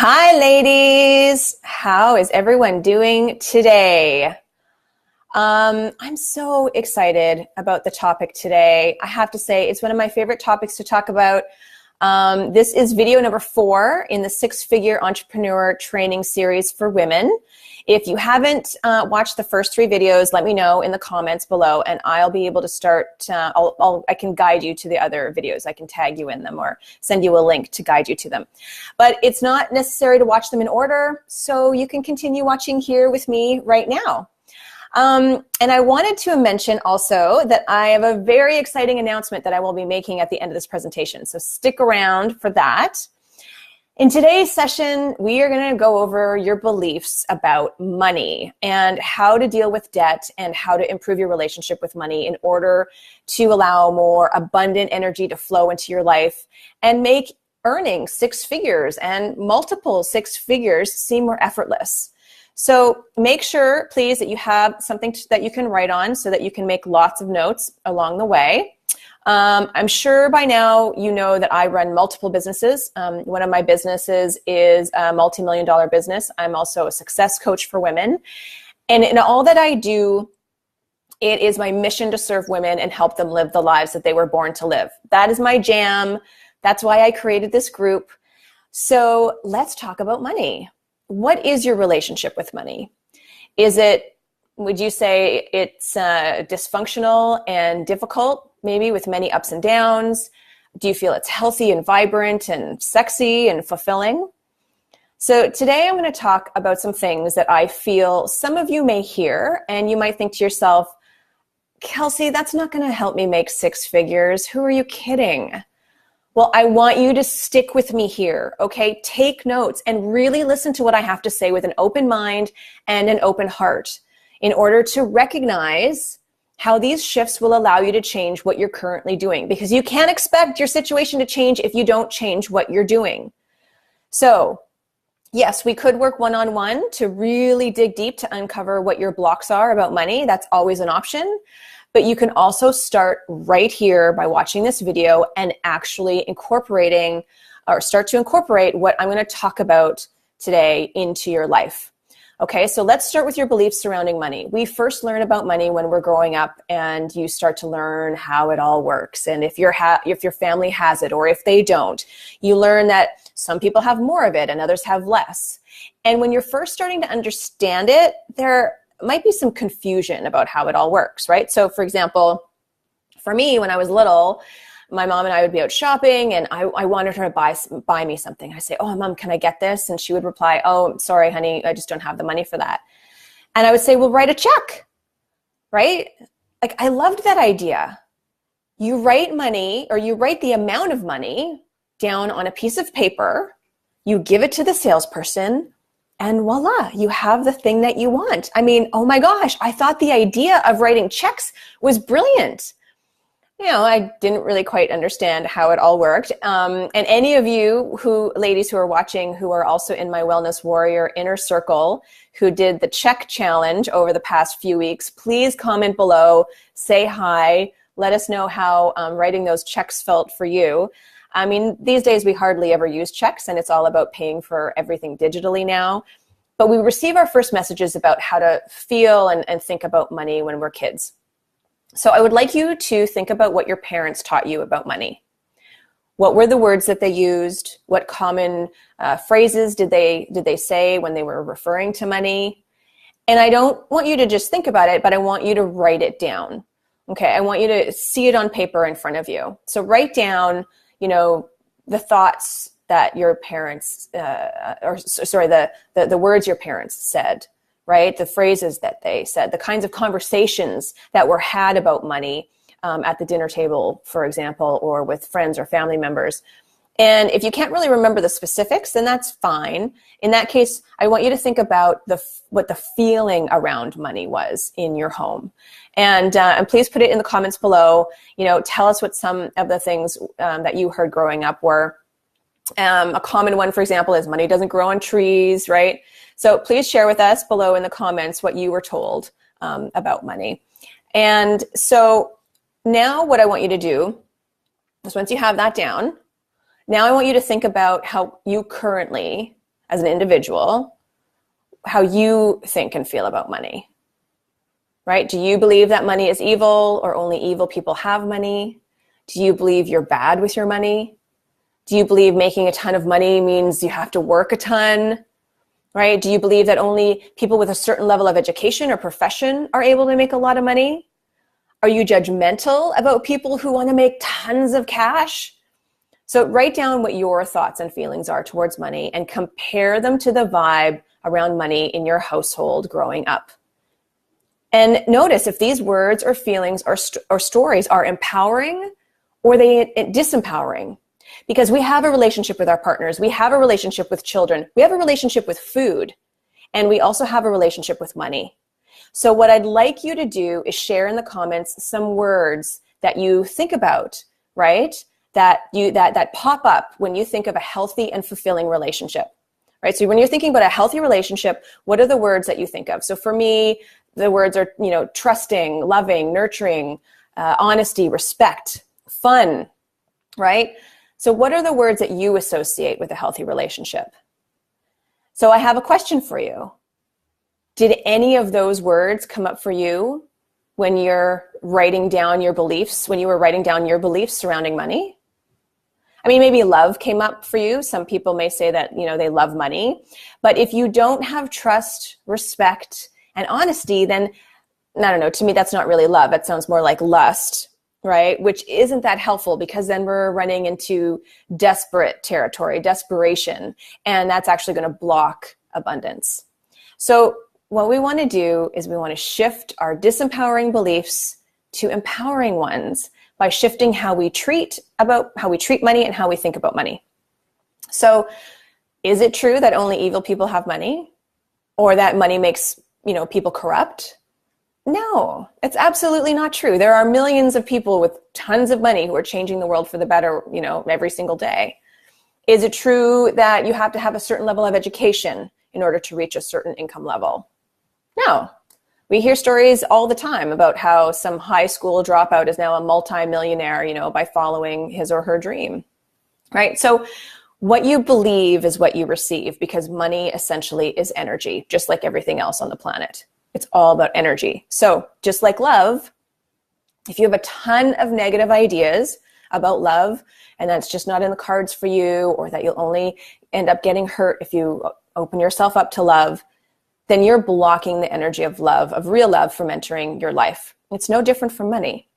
Hi, ladies. How is everyone doing today? I'm so excited about the topic today. I have to say, it's one of my favorite topics to talk about. This is video number 4 in the 6-figure entrepreneur training series for women. If you haven't watched the first 3 videos, let me know in the comments below, and I'll be able to start. I can guide you to the other videos. I can tag you in them or send you a link to guide you to them. But it's not necessary to watch them in order, so you can continue watching here with me right now. And I wanted to mention also that I have a very exciting announcement that I will be making at the end of this presentation. So stick around for that. In today's session, we are going to go over your beliefs about money and how to deal with debt and how to improve your relationship with money in order to allow more abundant energy to flow into your life and make earning 6 figures and multiple 6 figures seem more effortless. So make sure, please, that you have something that you can write on so that you can make lots of notes along the way. I'm sure by now you know that I run multiple businesses. One of my businesses is a multi-million-dollar business. I'm also a success coach for women. And in all that I do, it is my mission to serve women and help them live the lives that they were born to live. That is my jam. That's why I created this group. So let's talk about money. What is your relationship with money? Would you say it's dysfunctional and difficult, maybe with many ups and downs? Do you feel it's healthy and vibrant and sexy and fulfilling? So today I'm going to talk about some things that I feel some of you may hear, and you might think to yourself, Kelsey, that's not going to help me make 6 figures. Who are you kidding? Well, I want you to stick with me here, okay? Take notes and really listen to what I have to say with an open mind and an open heart in order to recognize how these shifts will allow you to change what you're currently doing, because you can't expect your situation to change if you don't change what you're doing. So, yes, we could work one-on-one to really dig deep to uncover what your blocks are about money. That's always an option. But you can also start right here by watching this video and actually start to incorporate what I'm going to talk about today into your life. Okay, so let's start with your beliefs surrounding money. We first learn about money when we're growing up, and you start to learn how it all works. And if your family has it or if they don't, you learn that some people have more of it and others have less. And when you're first starting to understand it, there might be some confusion about how it all works, right? So for example, for me, when I was little, my mom and I would be out shopping and I wanted her to buy me something. I say, oh, Mom, can I get this? And she would reply, oh, sorry, honey, I just don't have the money for that. And I would say, well, write a check, right? Like, I loved that idea. You write money, or you write the amount of money down on a piece of paper, you give it to the salesperson, and voila, you have the thing that you want. I mean, oh my gosh, I thought the idea of writing checks was brilliant. I didn't really quite understand how it all worked. And any of you ladies who are watching, who are also in my Wellness Warrior inner circle, who did the check challenge over the past few weeks, please comment below, say hi, let us know how writing those checks felt for you. I mean, these days we hardly ever use checks, and it's all about paying for everything digitally now. But we receive our first messages about how to feel and think about money when we're kids. So I would like you to think about what your parents taught you about money. What were the words that they used? What common phrases did they say when they were referring to money? And I don't want you to just think about it, but I want you to write it down. Okay, I want you to see it on paper in front of you. So write down, the thoughts that your parents, the words your parents said, right? The phrases that they said, the kinds of conversations that were had about money at the dinner table, for example, or with friends or family members. And if you can't really remember the specifics, then that's fine. In that case, I want you to think about what the feeling around money was in your home. And please put it in the comments below. Tell us what some of the things that you heard growing up were. A common one, for example, is money doesn't grow on trees, right? So please share with us below in the comments what you were told about money. And so now what I want you to do is, once you have that down, now I want you to think about how you currently as an individual, how you think and feel about money, right? Do you believe that money is evil or only evil people have money? Do you believe you're bad with your money? Do you believe making a ton of money means you have to work a ton, right? Do you believe that only people with a certain level of education or profession are able to make a lot of money? Are you judgmental about people who want to make tons of cash? So write down what your thoughts and feelings are towards money and compare them to the vibe around money in your household growing up. And notice if these words or feelings or stories are empowering or they disempowering. Because we have a relationship with our partners, we have a relationship with children, we have a relationship with food, and we also have a relationship with money. So what I'd like you to do is share in the comments some words that you think about, right? That pop up when you think of a healthy and fulfilling relationship, right? So when you're thinking about a healthy relationship, what are the words that you think of? So for me, the words are, trusting, loving, nurturing, honesty, respect, fun, right? So what are the words that you associate with a healthy relationship? So I have a question for you. Did any of those words come up for you when you're writing down your beliefs, when you were writing down your beliefs surrounding money? I mean, maybe love came up for you. Some people may say that, they love money. But if you don't have trust, respect, and honesty, then, I don't know, to me, that's not really love. That sounds more like lust, right? Which isn't that helpful because then we're running into desperate territory, desperation, and that's actually going to block abundance. So what we want to do is we want to shift our disempowering beliefs to empowering ones by shifting how we treat money and how we think about money. So is it true that only evil people have money or that money makes, people corrupt? No, it's absolutely not true. There are millions of people with tons of money who are changing the world for the better, every single day. Is it true that you have to have a certain level of education in order to reach a certain income level? No. We hear stories all the time about how some high school dropout is now a multi-millionaire, by following his or her dream, right? So what you believe is what you receive because money essentially is energy, just like everything else on the planet. It's all about energy. So just like love, if you have a ton of negative ideas about love and that's just not in the cards for you, or that you'll only end up getting hurt if you open yourself up to love, then you're blocking the energy of love, of real love, from entering your life. It's no different from money.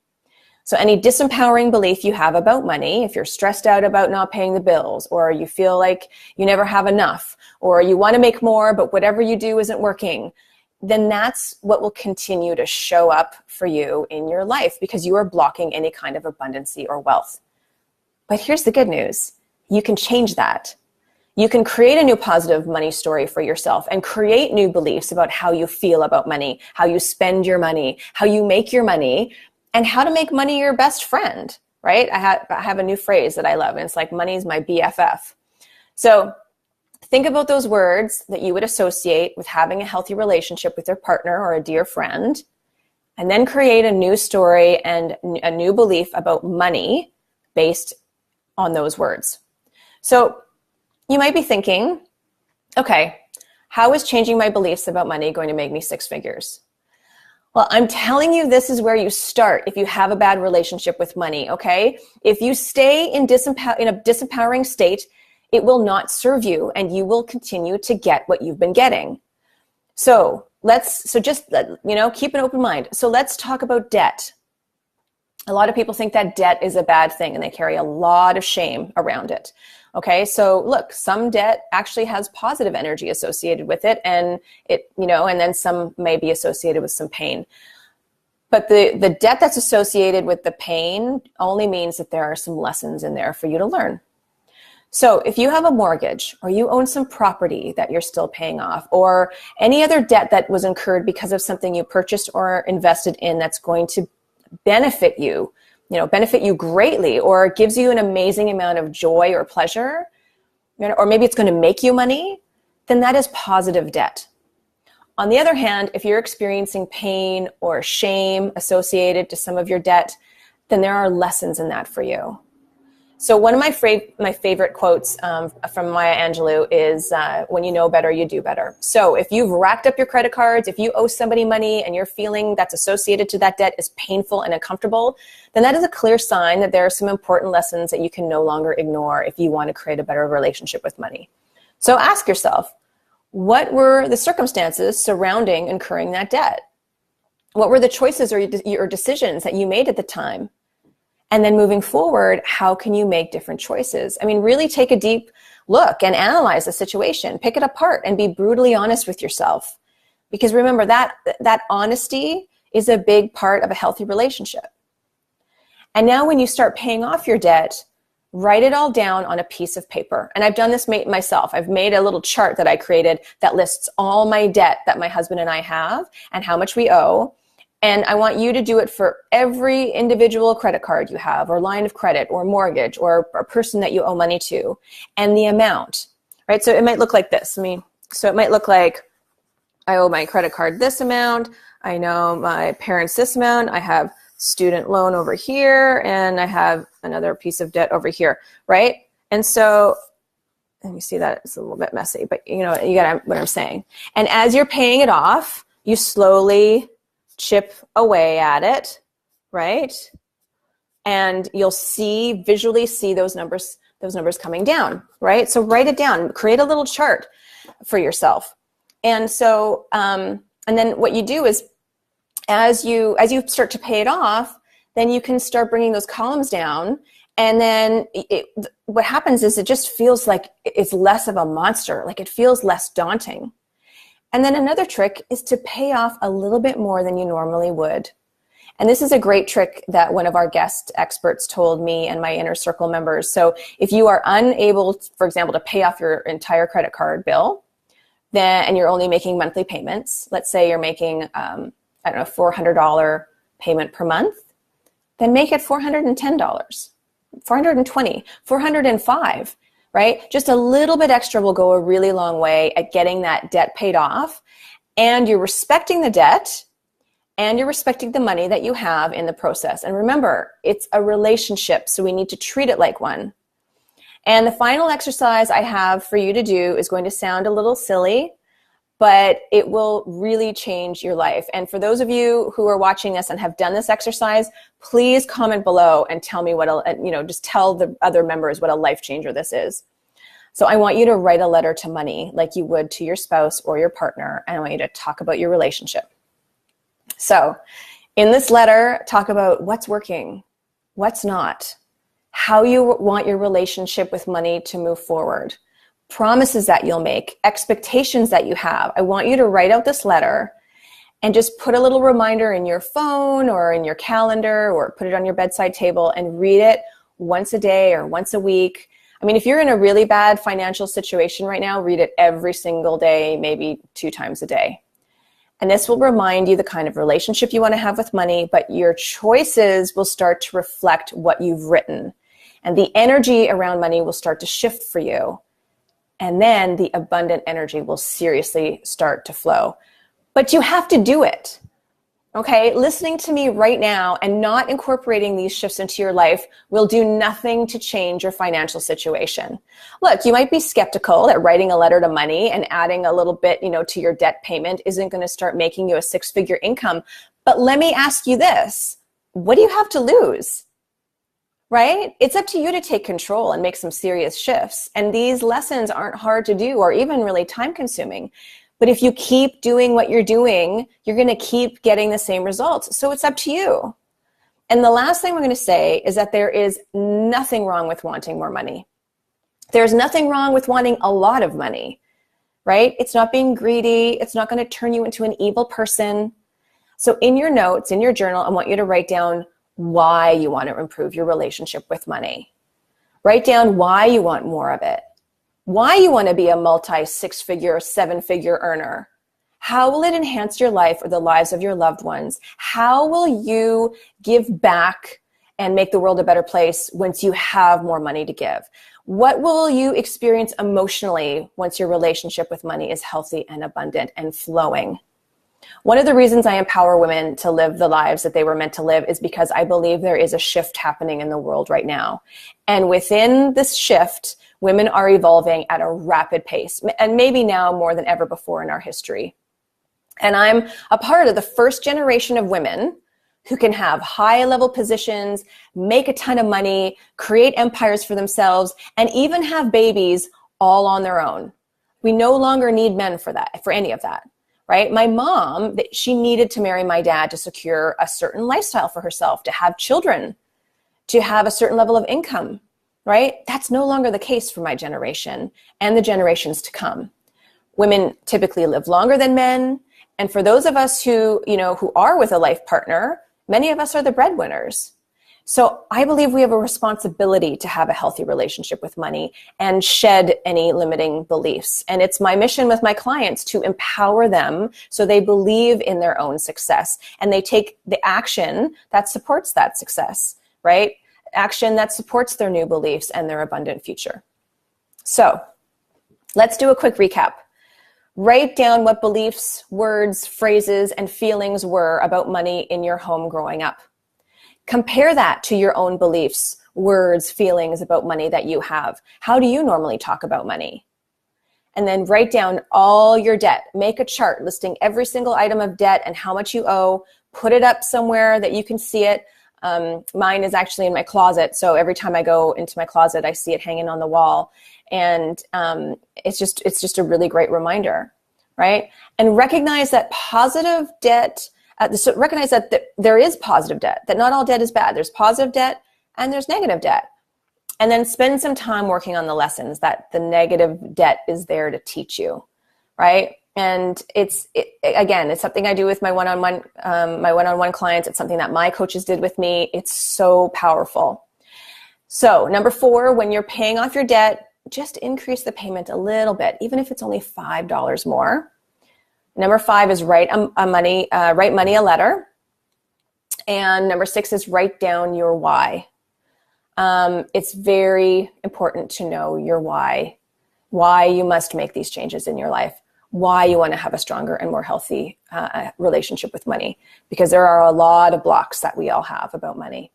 So any disempowering belief you have about money, if you're stressed out about not paying the bills, or you feel like you never have enough, or you want to make more, but whatever you do isn't working, then that's what will continue to show up for you in your life because you are blocking any kind of abundancy or wealth. But here's the good news. You can change that. You can create a new positive money story for yourself and create new beliefs about how you feel about money, how you spend your money, how you make your money, and how to make money your best friend, right? I have a new phrase that I love, and it's like, money's my BFF. So think about those words that you would associate with having a healthy relationship with your partner or a dear friend, and then create a new story and a new belief about money based on those words. So you might be thinking, okay, how is changing my beliefs about money going to make me six figures? Well, I'm telling you, this is where you start if you have a bad relationship with money, okay? If you stay in a disempowering state, it will not serve you and you will continue to get what you've been getting. So just keep an open mind. So let's talk about debt. A lot of people think that debt is a bad thing and they carry a lot of shame around it. Okay, so look, some debt actually has positive energy associated with it, and and then some may be associated with some pain. But the debt that's associated with the pain only means that there are some lessons in there for you to learn. So if you have a mortgage or you own some property that you're still paying off, or any other debt that was incurred because of something you purchased or invested in that's going to benefit you greatly, or gives you an amazing amount of joy or pleasure, or maybe it's going to make you money, then that is positive debt. On the other hand, if you're experiencing pain or shame associated to some of your debt, then there are lessons in that for you. So one of my favorite quotes from Maya Angelou is, when you know better, you do better. So if you've racked up your credit cards, if you owe somebody money and your feeling that's associated to that debt is painful and uncomfortable, then that is a clear sign that there are some important lessons that you can no longer ignore if you want to create a better relationship with money. So ask yourself, what were the circumstances surrounding incurring that debt? What were the choices or your decisions that you made at the time? And then moving forward, how can you make different choices? I mean, really take a deep look and analyze the situation, pick it apart and be brutally honest with yourself. Because remember that honesty is a big part of a healthy relationship. And now when you start paying off your debt, write it all down on a piece of paper. And I've done this myself. I've made a little chart that I created that lists all my debt that my husband and I have and how much we owe. And I want you to do it for every individual credit card you have, or line of credit, or mortgage, or a person that you owe money to, and the amount, right? So it might look like this. So it might look like I owe my credit card this amount. I know my parents this amount. I have student loan over here, and I have another piece of debt over here, right? And so let me see that it's a little bit messy, but you got what I'm saying. And as you're paying it off, you slowly chip away at it, right? And you'll visually see those numbers coming down, right? So write it down, create a little chart for yourself. And so, and then what you do is as you start to pay it off, then you can start bringing those columns down. And then what happens is it just feels like it's less of a monster, like it feels less daunting. And then another trick is to pay off a little bit more than you normally would. And this is a great trick that one of our guest experts told me and my inner circle members. So if you are unable, for example, to pay off your entire credit card bill, and you're only making monthly payments, let's say you're making, $400 payment per month, then make it $410, $420, $405. Right? Just a little bit extra will go a really long way at getting that debt paid off. And you're respecting the debt and you're respecting the money that you have in the process. And remember, it's a relationship, so we need to treat it like one. And the final exercise I have for you to do is going to sound a little silly, but it will really change your life. And for those of you who are watching this and have done this exercise, please comment below and tell me just tell the other members what a life changer this is. So I want you to write a letter to money like you would to your spouse or your partner, and I want you to talk about your relationship. So in this letter, talk about what's working, what's not, how you want your relationship with money to move forward, promises that you'll make, expectations that you have. I want you to write out this letter and just put a little reminder in your phone or in your calendar or put it on your bedside table and read it once a day or once a week. I mean, if you're in a really bad financial situation right now, read it every single day, maybe 2 times a day. And this will remind you the kind of relationship you want to have with money, but your choices will start to reflect what you've written. And the energy around money will start to shift for you. And then the abundant energy will seriously start to flow. But you have to do it. Okay? Listening to me right now and not incorporating these shifts into your life will do nothing to change your financial situation. Look, you might be skeptical that writing a letter to money and adding a little bit, to your debt payment isn't going to start making you a 6-figure income. But let me ask you this. What do you have to lose? Right? It's up to you to take control and make some serious shifts. And these lessons aren't hard to do or even really time consuming. But if you keep doing what you're doing, you're going to keep getting the same results. So it's up to you. And the last thing we're going to say is that there is nothing wrong with wanting more money. There's nothing wrong with wanting a lot of money, right? It's not being greedy. It's not going to turn you into an evil person. So in your notes, in your journal, I want you to write down why you want to improve your relationship with money. Write down why you want more of it. Why you want to be a multi-6-figure, 7-figure earner. How will it enhance your life or the lives of your loved ones? How will you give back and make the world a better place once you have more money to give? What will you experience emotionally once your relationship with money is healthy and abundant and flowing? One of the reasons I empower women to live the lives that they were meant to live is because I believe there is a shift happening in the world right now. And within this shift, women are evolving at a rapid pace, and maybe now more than ever before in our history. And I'm a part of the first generation of women who can have high-level positions, make a ton of money, create empires for themselves, and even have babies all on their own. We no longer need men for that, for any of that, right? My mom, she needed to marry my dad to secure a certain lifestyle for herself, to have children, to have a certain level of income, right? That's no longer the case for my generation and the generations to come. Women typically live longer than men. And for those of us who are with a life partner, many of us are the breadwinners. So I believe we have a responsibility to have a healthy relationship with money and shed any limiting beliefs. And it's my mission with my clients to empower them so they believe in their own success and they take the action that supports that success, right? Action that supports their new beliefs and their abundant future. So let's do a quick recap. Write down what beliefs, words, phrases, and feelings were about money in your home growing up. Compare that to your own beliefs, words, feelings about money that you have. How do you normally talk about money? And then write down all your debt. Make a chart listing every single item of debt and how much you owe. Put it up somewhere that you can see it. Mine is actually in my closet. So every time I go into my closet, I see it hanging on the wall. And it's just a really great reminder, right? And recognize that positive debt, so recognize that there is positive debt, that not all debt is bad. There's positive debt and there's negative debt. And then spend some time working on the lessons that the negative debt is there to teach you, right? And it's something I do with my one-on-one clients. It's something that my coaches did with me. It's so powerful. So number 4, when you're paying off your debt, just increase the payment a little bit, even if it's only $5 more. Number 5 is write money a letter. And number 6 is write down your why. It's very important to know your why you must make these changes in your life, why you want to have a stronger and more healthy relationship with money, because there are a lot of blocks that we all have about money.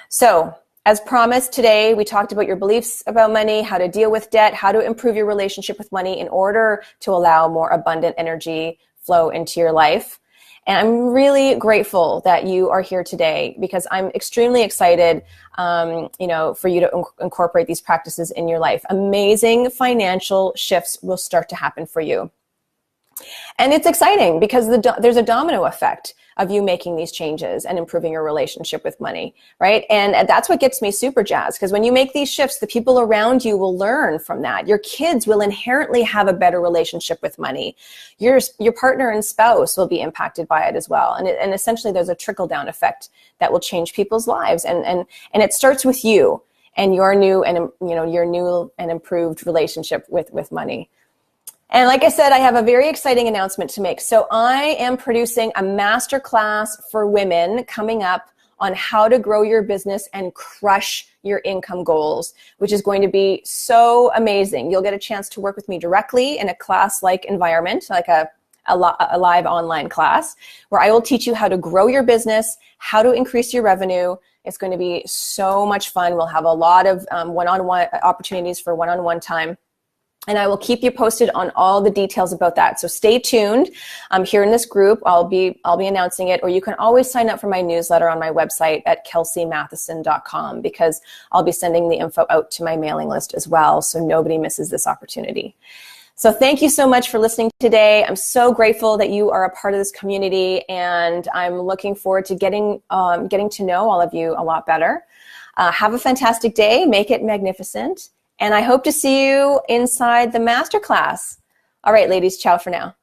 So, as promised, today we talked about your beliefs about money, how to deal with debt, how to improve your relationship with money in order to allow more abundant energy flow into your life. And I'm really grateful that you are here today because I'm extremely excited, for you to incorporate these practices in your life. Amazing financial shifts will start to happen for you. And it's exciting because there's a domino effect of you making these changes and improving your relationship with money, right? And that's what gets me super jazzed, because when you make these shifts, the people around you will learn from that. Your kids will inherently have a better relationship with money. Your partner and spouse will be impacted by it as well. And essentially there's a trickle-down effect that will change people's lives. And it starts with you and your new and improved relationship with money. And like I said, I have a very exciting announcement to make. So I am producing a masterclass for women coming up on how to grow your business and crush your income goals, which is going to be so amazing. You'll get a chance to work with me directly in a class-like environment, like a live online class, where I will teach you how to grow your business, how to increase your revenue. It's going to be so much fun. We'll have a lot of one-on-one opportunities for one-on-one time. And I will keep you posted on all the details about that. So stay tuned. Here in this group, I'll be announcing it, or you can always sign up for my newsletter on my website at kelseymatheson.com, because I'll be sending the info out to my mailing list as well, so nobody misses this opportunity. So thank you so much for listening today. I'm so grateful that you are a part of this community, and I'm looking forward to getting to know all of you a lot better. Have a fantastic day. Make it magnificent. And I hope to see you inside the masterclass. All right, ladies, ciao for now.